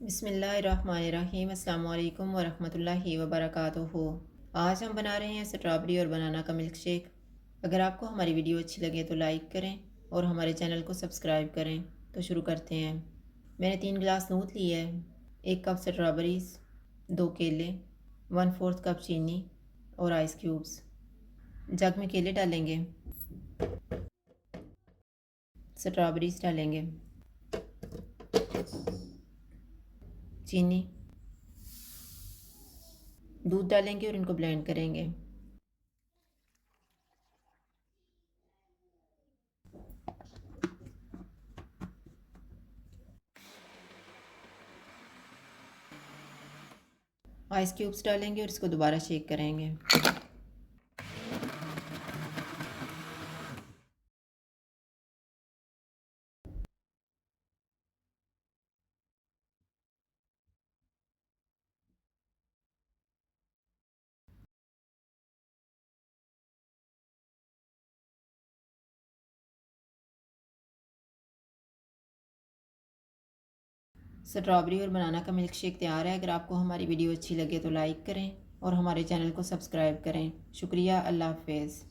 बिस्मिल्लाहिर्रहमानिर्रहीम। अस्सलाम वालेकुम वरहमतुल्लाहि वबरकातुहू। आज हम बना रहे हैं स्ट्रॉबेरी और बनाना का मिल्क शेक। अगर आपको हमारी वीडियो अच्छी लगे तो लाइक करें और हमारे चैनल को सब्सक्राइब करें। तो शुरू करते हैं। मैंने 3 गिलास दूध लिया है, 1 कप स्ट्रॉबेरीज, 2 केले, 1/4 कप चीनी और आइस क्यूब्स। जग में केले डालेंगे, स्ट्रॉबेरीज डालेंगे, चीनी, दूध डालेंगे और इनको ब्लेंड करेंगे। आइस क्यूब्स डालेंगे और इसको दोबारा शेक करेंगे। स्ट्रॉबेरी और बनाना का मिल्क शेक तैयार है। अगर आपको हमारी वीडियो अच्छी लगे तो लाइक करें और हमारे चैनल को सब्सक्राइब करें। शुक्रिया। अल्लाह हाफ़िज़।